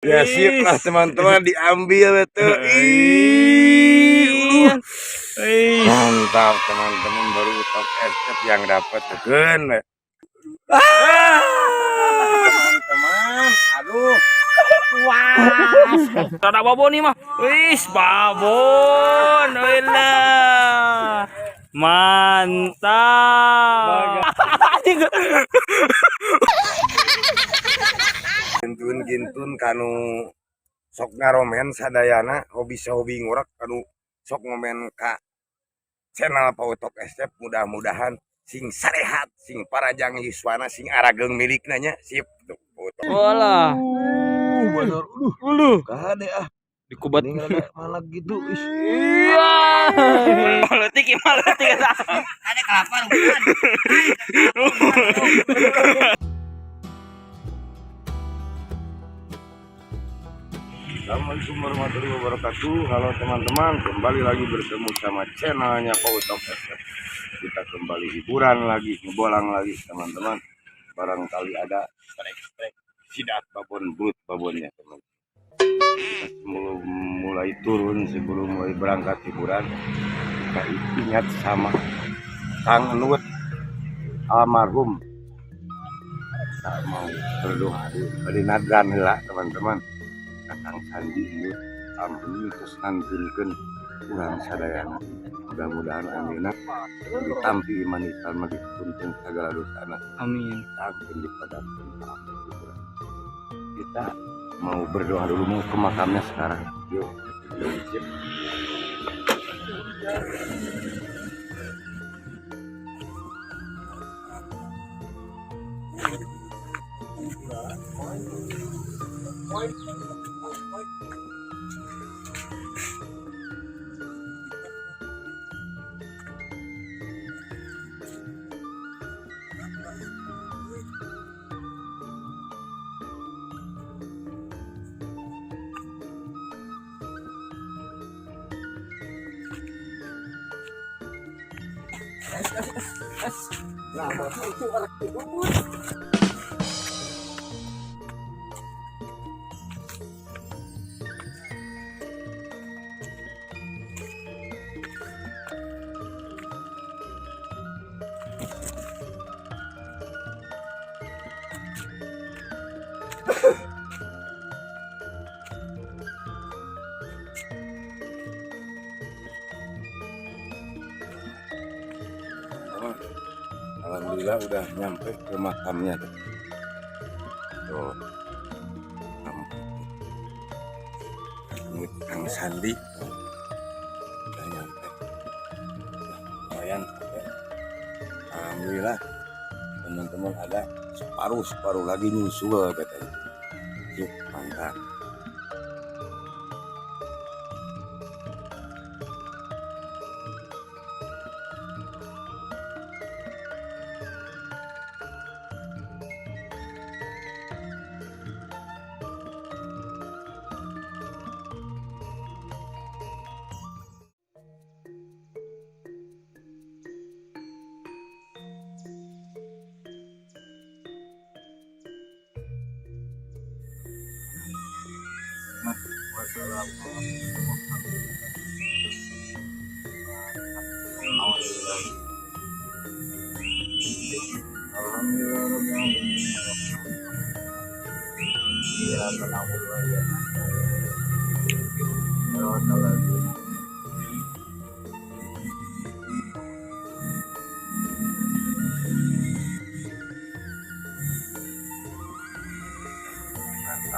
Ya sip lah teman-teman, diambil itu. Mantap teman-teman, baru top SF yang dapat tekan. Teman-teman, aduh. Wah, ada babon nih mah. Wis, babon. Wila. Mantap. Gintun kanu sok ngaromen sadayana hobi ngurak kanu sok ngomen ka channel Pautok SF. Mudah-mudahan sing sarehat, sing parajang yuswana, sing arageng milikna nya sip tuh foto. Wala. Bener kade Dikubat ini ada malah gitu. iya. Maletik ada kelapa bukan. Assalamualaikum warahmatullahi wabarakatuh. Halo teman-teman, kembali lagi bertemu sama channelnya Pautok SF. Kita kembali hiburan lagi, ngebolang lagi teman-teman. Barangkali ada strek sidat babon brut babonnya teman. Kita sebelum mulai turun, sebelum mulai berangkat hiburan, kita ingat sama Kang Nut almarhum. Kita mau berdoa di nadran lah teman-teman. Kang Sandi Nut ampun terus nantunkeun urang sadayana. Mudah-mudahan aminat ditampi iman Islam dituntun segala dosana. Amin. Amin dipadamkan. Kita mau berdoa dulu, mau ke makamnya sekarang. Yuk. Alhamdulillah udah nyampe ke makamnya tuh. Ini Kang Sandi udah nyampe. Lumayan ya. Alhamdulillah teman-teman ada separuh lagi nyusul katanya. Yuk, mantap.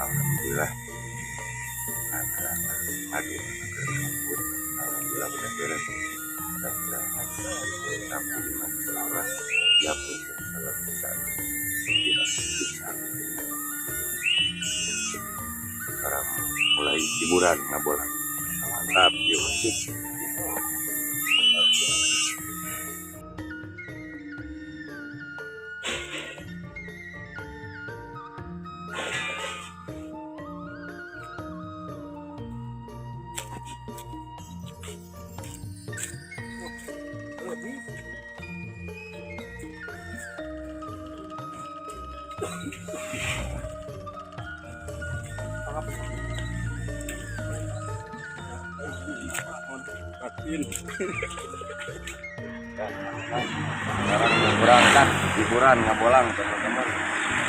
Alhamdulillah alhamdulillah udah beres. Mudah-mudahan sampai di mana ya pun segala bisa sekarang mulai hiburan ngabolang. Mantap yuk. Sekarang mau berangkat hiburan ngabolang teman-teman.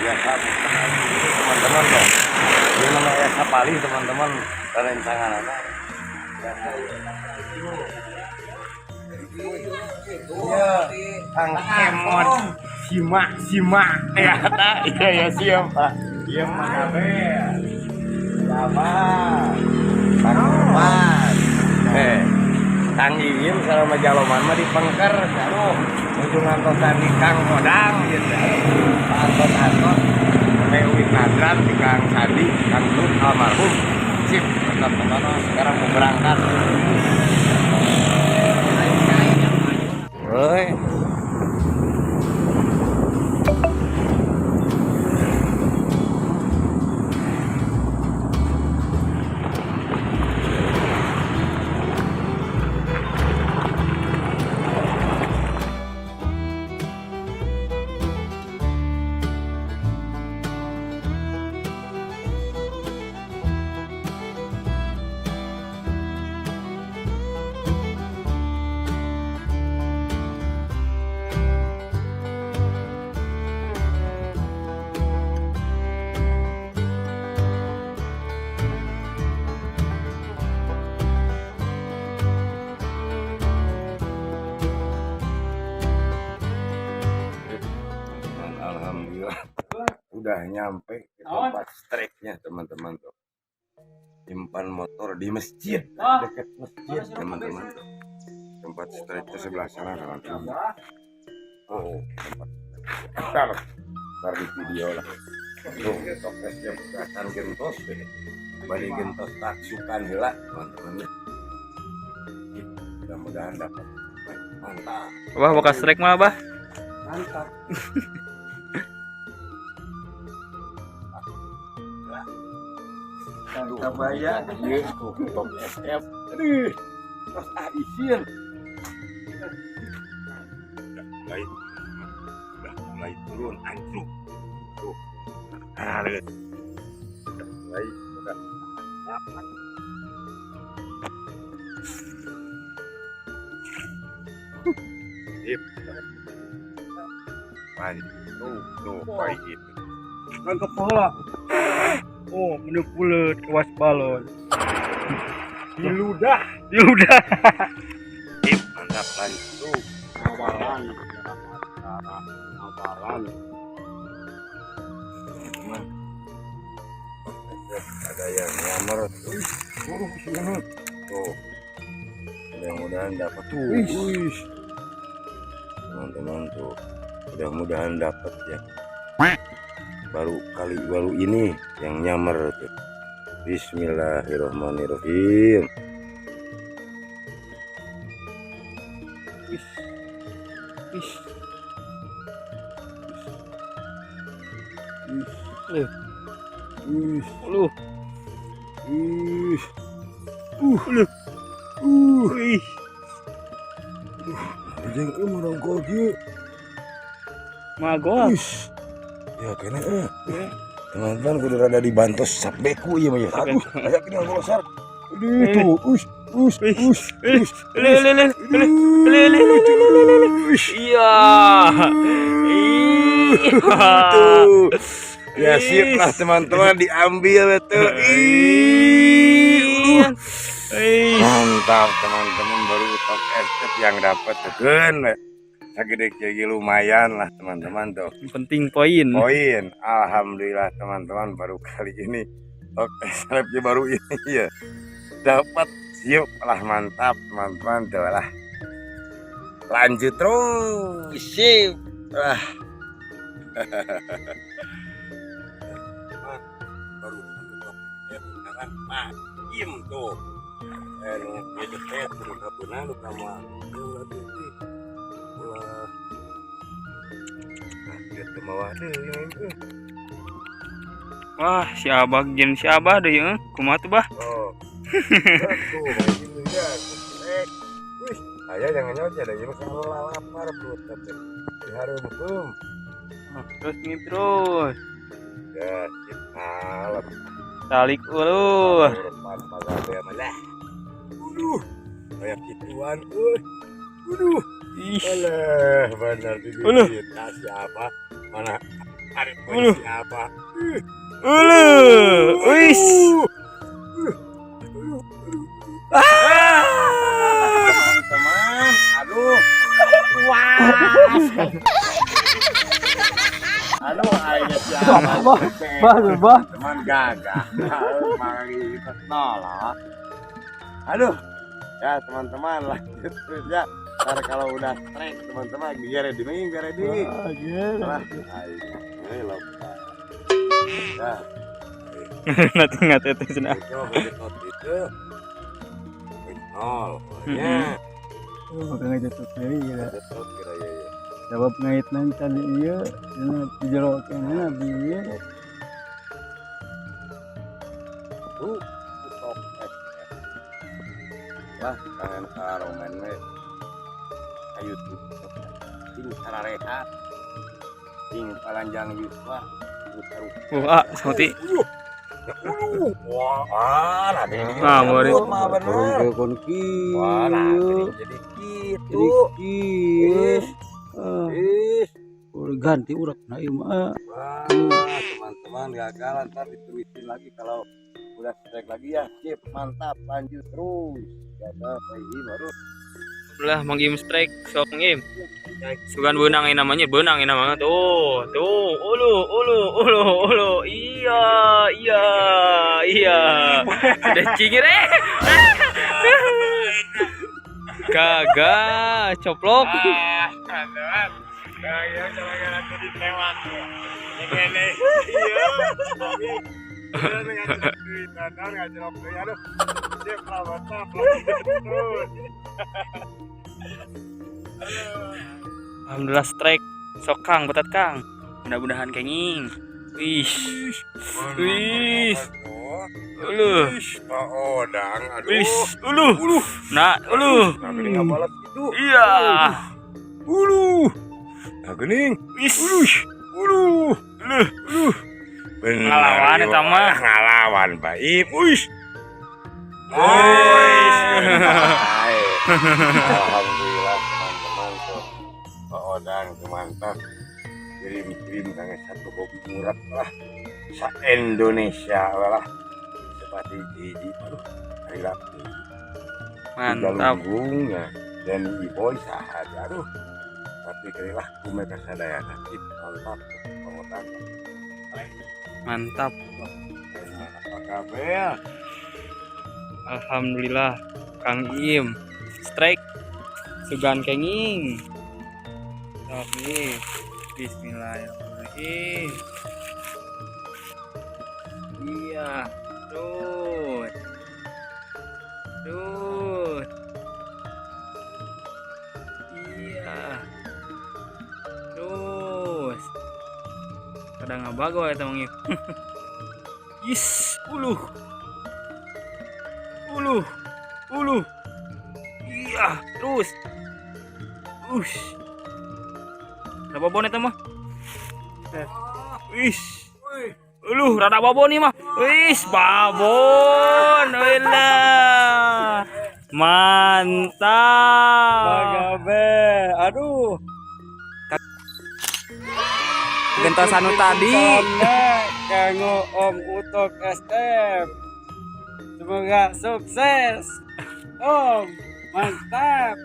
Biasa teman-teman dong. Ini namanya sapali teman-teman. Rencangan anak. Iya, Kang Kemot, simak ya, iya siapa? Iya mana sabar, Kang Iin sama Jaloman mah dipengker, aduh, ujungan tosan di Kang Kodang gitu, antot, Mewi Nadran di Kang Sandi, Kang Lut almarhum, sip, teman-teman sekarang mau berangkat. Oi. Alhamdulillah udah nyampe ke tempat streknya teman-teman tuh, simpan motor di masjid dekat masjid teman-teman tuh, tempat strek itu sebelah sana teman-teman. Oh tempat ntar di video lah tuh tokesnya berdasar gentos deh, balik gentos taksukan hela teman-teman. Mudah-mudahan dapat mantap. Wah, bekas strike mah bah. Mantap. Kabaya, yes, top SF. Aduh, terus isin. Udah mulai turun anjlok. Tuh, lihat. Mulai udah. Sip. Mari, tuh, baik itu. Kan kepala. Oh, menu pulut kewas balon. Diludah. Sip, Mantap lagi. Tuh, awalan. ada yang nyamar tuh. Tuh. Mudah-mudahan dapat tuh. Teman-teman tuh. Mudah-mudahan dapat ya. Baru ini yang nyamar tuh. Bismillahirrahmanirrahim. Jeung urang kogi. Magol. Ya kena teman-teman kudu rada dibantos sabbeku ieu mah ya. Aduh, aya kena ngolosar. Aduh tuh, Iya. Tuh. Ya sip lah teman-teman, diambil tuh. Mantap teman-teman, baru top escape yang dapat tekan. Segede kayak lumayan lah teman-teman tuh. Penting poin. Alhamdulillah teman-teman, baru kali ini top escape baru ini ya dapat. Siap lah, mantap teman-teman tuh lah. Lanjut terus. Sip. Wah. Baru dengan makin tuh. Itu teh turun ke benar lu kamu. Wah. Gitu mawah deh ini. Wah, si Abah gen si Abah deh ya. Kumaha tuh, Bah? Oh. Tuh, gitu ya. Wih, aya jangan nyot ada ieu salah lapar perut teh. Dihareukeum. Terus nih terus. Ya, sip alat. Talik uluh. Depan pagawe mah lah. kayak gituan. Waduh. Ih. Alah, benar Uluh. digigit. Nah, siapa? Mana ada polisi apa? Wis. Teman-teman, aduh. Aduh, akhirnya siapa? Teman gagah. Mari kita nolak. Aduh. Ya, teman-teman, lanjut terus ya. Ntar kalau udah strike, teman-teman, biar ready. Lah, ayo lupa. Ya, Ngate itu cenah. itu begitu itu. Nol, pokoknya. Makanya jatuh dari ya. Betul kira ya. Jawab ngait nanti iya, ini dijerokin nabi ya. Stop. Lah, kangen karo main we. Ayo tuh. Ini cara rehat. Ini palanjang Yuswa. Wah, sauti. Wah, lah ini. Ah, mari. Mah bener. Wah, lah jadi gitu. Udah ganti urak na ima. Wah, teman-teman gagal ntar ditulisin lagi kalau udah strike lagi ya. Sip, mantap, lanjut terus. Jaga lagi baru. Ulah Mang Im strike, sok Mang Im. Sugan benangin namanya tuh. Ulu. Iya. Udah cingir Kagak, coplok. Kayak cara-cara tuh ditewak. Ini. Alhamdulillah strike. Sok Kang, betat Kang. Mudah-mudahan kenging. Wih. Ulu. Odang, aduh. Wih. Ulu. Nah, ulu. Ini nggak balas itu. Iya. Ulu. Nah, gening. Wih. Ulu. Bener. Ngalawan eta mah. Ngalawan baik. Wih. Alhamdulillah teman-teman tuh. Pak Odang tuh mantap. Kirim kangen satu kopi murah lah. Sa Indonesia lah. Seperti ini. Aduh, hari Rabu. Mantap. Galunggungnya dan Iboy sahat. Aduh. Tapi kirilah mereka sadaya nasib mantap Pak Odang. Mantap. Apa kabar? Alhamdulillah Kang Im strike sugan kenging. Oke. Bismillahirrahmanirrahim. Iya, terus. Iya. Terus. Kadang ngabago ya Mang Im. Yes, ulu. Iya, terus. Ada babon eta mah. Wis. Rada babon nih mah. Wis, babon. Eulah. Mantap. Bagabe, aduh. Gentos anu tadi. Kanggo Om Utok STM. Semoga sukses. Om, Mantap.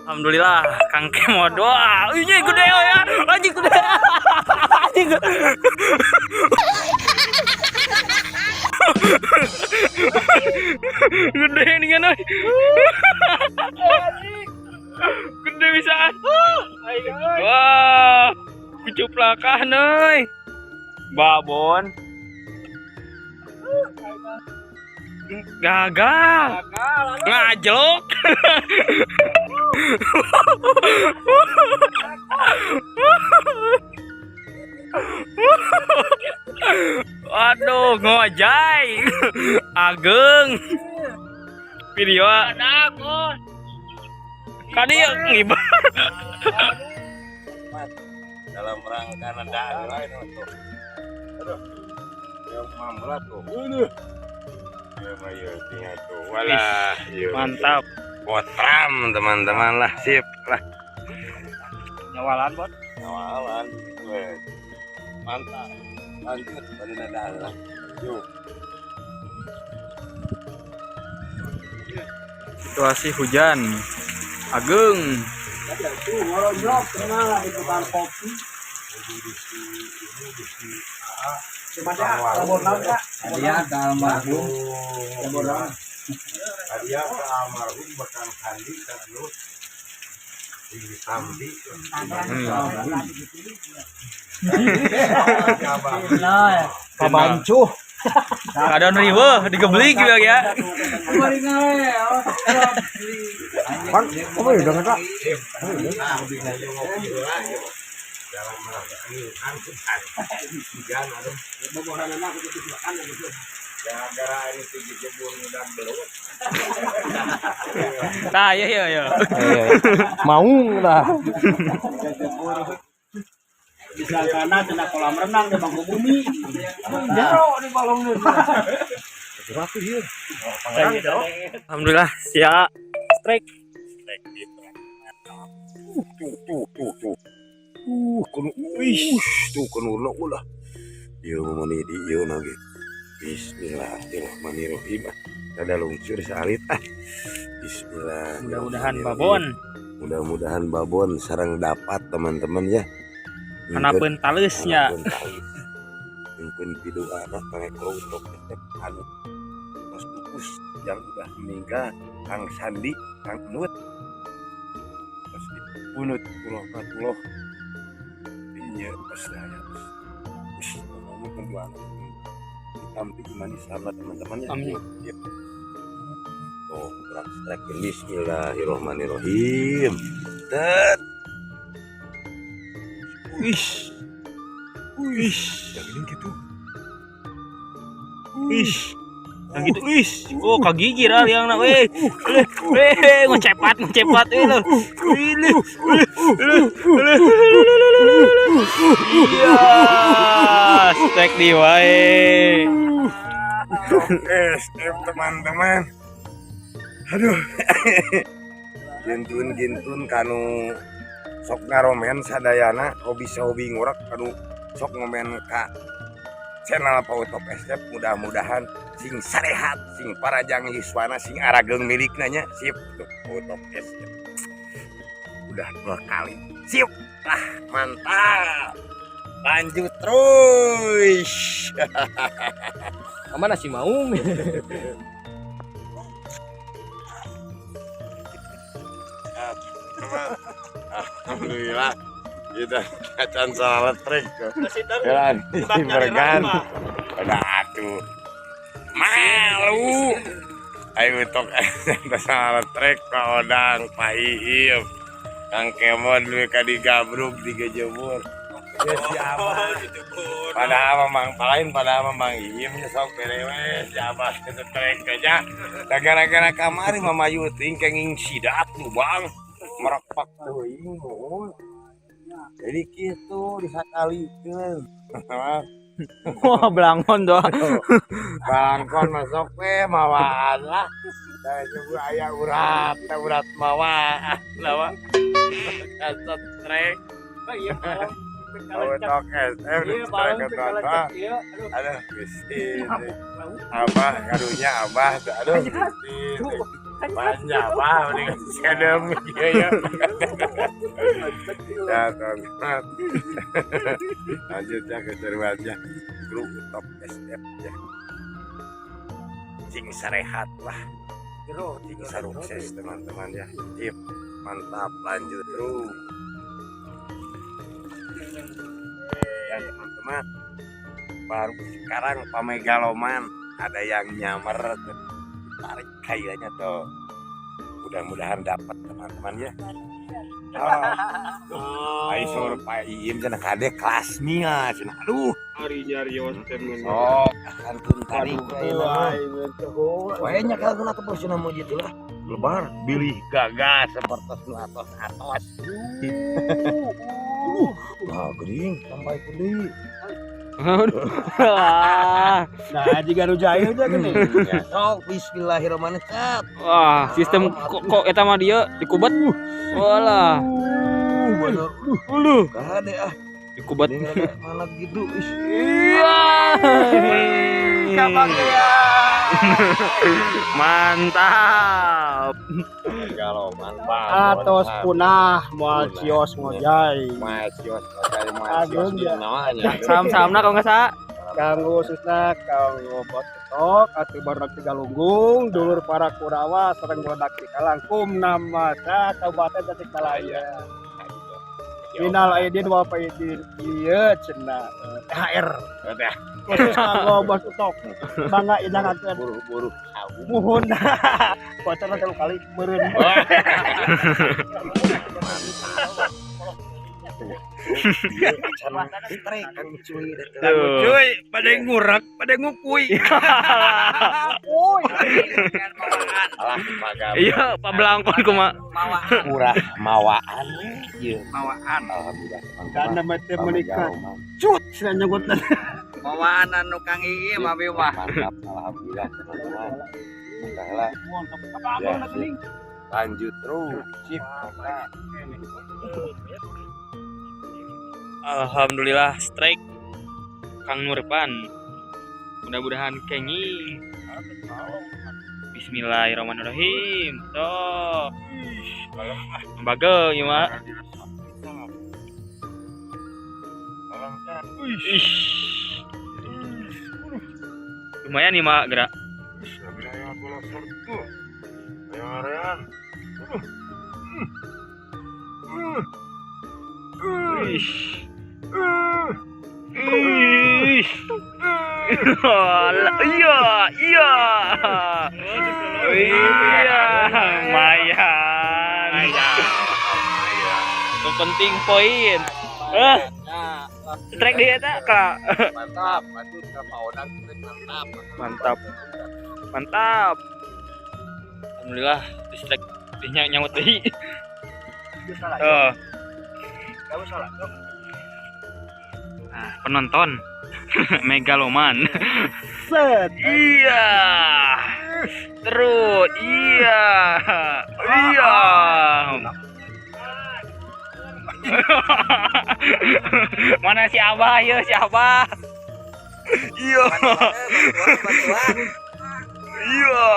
Alhamdulillah Kang Kemo doa. Ini gede ya. Anjing gede. Gede nih kan. Gede bisa. Wah, kucuplakan euy. Babon. Gagal. Ngajlok. Waduh, ngojay. Ageng. Video. Kadi ngibah. Dalam rangka nendang lain untuk. Aduh. yang mamlah tuh. Ya Mayu tinggal tuh. Walah, Mantap. Potram teman-teman lah, sip lah. Nyawalan bot. Awalan, wes. Mantap. Lanjut pada nada. Yuk. Situasi hujan. Ageng. Dia almarhum bekan Kandi kan lu. Di Sambi. Kabancu. Ada riwe digeblik juga ya. Bang, apa ya udah enggak? Gara-gara ini tinggi jebur mudah belum. Nah, ya. Mau lah. Bisa karena kena kolam renang di bangku bumi. Jero di balong nu. Alhamdulillah siap strike. Tuh. Tuh kenurna ulah. Ieu meni di ieu nage. Bismillahirrahmanirrahim. Ada lungcur salit Bismillah. Mudah-mudahan babon. Mudah-mudahan babon sareng dapat teman-teman ya. Hanapeun talesnya. Mungkin pidu anak pengekrong untuk tetep anu. Mas Kukus yang udah meninggal, Kang Sandi, Kang Nut. Terus dipunut puloh. Iya, pas saya. Ngomong kedua anak. Hitam gimana sama teman-temannya. Amin. Yep. Oh, kurang strike. Bismillahirrahmanirrahim. Tet. Wih, Yang ini gitu. yang gitu, oh kagigir yang nak, ngecepat, lo, iya, stek di wae, teman-teman, aduh, gintun kanu sok ngaromen sadayana hobi ngurak kanu sok ngomen ka channel Pautok SF. Mudah-mudahan sing sarehat sing parajang yuswana sing arageng milikna nya sip tuh Pautok SF udah 2 kali sip lah mantap lanjut terus. Mana si Maung? Alhamdulillah kita kacan salat trek jalan bergan udah atuh malu ayo tok salat trek ka odang pahiim Kang Kemon lu ka digabruk digejebur ya siapa padahal Mang Iim nya sok berewe siapa kita trek aja gara-gara kamari Mama Yuting kenging sidat lu Bang merepak teuing mohon. Jadi gitu disakalikeun. wah belangon doang, Bangkon masuk mawaan lah. Da juga aya urat mawaan lawa. Kasat trek. Iya, Pautok SF trek ketua. Aduh, Gusti. Abah karunya Abah aduh Gusti. Banyak Abah dengan sedem ya. Ya, teman. Lanjutnya ke cerwatnya grup Top SF ya. Sing sarehat lah. Sing sukses teman-teman ya. Sip, mantap lanjut terus. Ya teman-teman. Baru sekarang pamegaloman ada yang nyamar tarik kayaknya tuh. Mudah-mudahan dapat teman-teman ya. Ayo suruh Pak Iim cenah kade kelas nia cenah. Aduh, Ari nyarios temen. oh akan tun tarik kayaknya kalau kena tepus cenah mau gitu lah. Lebar bilih gagas seperti nu atos. Nah, gering sampai gede. Wah, Nah, jika nu jahil aja gini. Ya, sok bismillahirrahmanirrahim. wah, sistem kok eta mah dia dikubet. Walah, Bener. uluh, Gak ada ah. dikubet. Ini rada mana gitu. Iya. Mantap. Kalau mantap. Atos punah moal cios ngojai. Masios ngajari Agung masios ya. namanya. Sam-samna kalau nggak salah. Kanggo khususna kanggo bot ketok atuh barudak Tigalunggung dulur para Kurawa sareng barudak Tikalangkum nama sa Kabupaten Tasikmalaya. Final aidin wa faidin ieu cenah THR. Khusus kanggo bos ketok. Bangga idangakeun Buru-buru. muhun. Bocor telu kali meureun. Tuh. pada ngurak, pada ngupuy. Alah magawe. Iya, Pak Blangkon kumaha. Murah mawaan. Ieu mawaan. Alhamdulillah. Karena mati menikah. Mantap. Cut, sudah nyebutna. Bawaan anu Kang Iim abi mah. Alhamdulillah teman-teman. Udah Ya, lanjut terus. Sip. Alhamdulillah strike Kang Nurpan. Mudah-mudahan kenging. Bismillahirrahmanirrahim. Toh. Bagel ieu mah. Ih. Lumayan nih mak gerak. Ih. Ih. Alah, iya, iya. Iya, lumayan. Yang penting poin. Strike dia tak kak. Mantap. Lanjut ke paonan mantap. Mantap, mantap. Alhamdulillah di strike dia nyamut deh. Oh. Nah, penonton megaloman. Set. Iya. Terus iya. Iya. Mana si Abah ya, si Abah. Iya. Iya.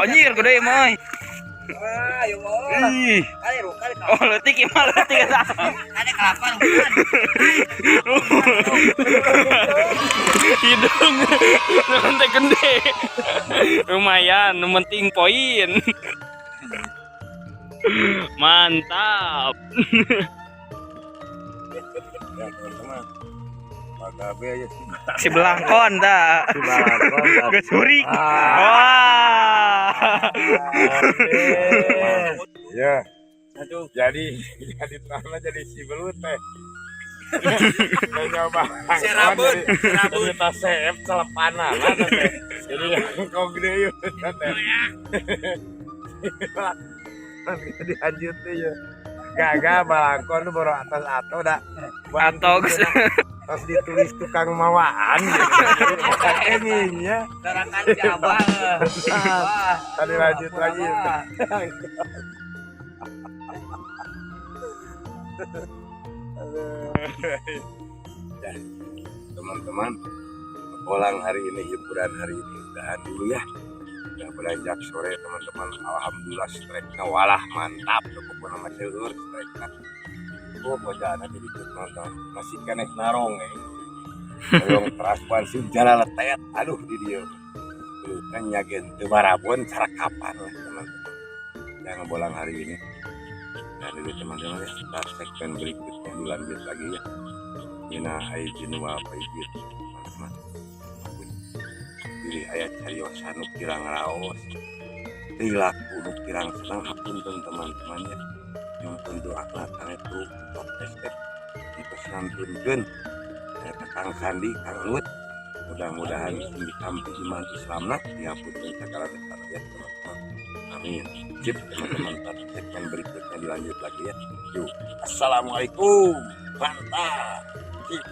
Anjir gede mah. Ih. Oh, letik ya mah letik eta. Ada kelapan bukan? Hidung nanti gede. Lumayan, yang penting poin. Mantap. Ya teman-teman. Magawe aja sih. Si Belangkon dah. Gak suri. Wah. Ya. Jadi tanah jadi si belut teh. Nyoba. Si rambut, Jadi tas sep celepana lah teh. Jadi kau gede yuk teh. Nanti dilanjut tuh ya. Gagah balangkon baru atas atau dah. Atau Terus ditulis tukang mawaan. Ininya. Gerakan si Abah. Wah. Tadi lanjut lagi. Ya, teman-teman, pulang hari ini, hiburan hari ini udahan dulu ya. Udah beranjak sore teman-teman. Alhamdulillah strike-nya walah mantap. Cukup nama seluruh strike-nya. Oh, bojana jadi teman-teman. Masih kena narong ya. Narong transparansi jalan letet. Aduh di dia. Tuh kan nyagen teu barabon cara kapan lah teman-teman. Yang bolang hari ini. Nah ini teman-teman ya, kita segmen berikutnya dilanjut lagi ya. Mina aijin wa faidin teman-teman. Diri ayat cariosan nu kirang raos. Perilaku nu kirang senang hapunten teman-teman ya. Yang tentu akhlak itu top step itu santunkeun eta Kang Sandi Kang Lut. Mudah-mudahan ditampi iman Islamna diapunten segala dosa ya teman-teman. Amin. Sip teman-teman, segmen berikutnya dilanjut lagi ya. Yuk. Assalamualaikum. Mantap. Sip.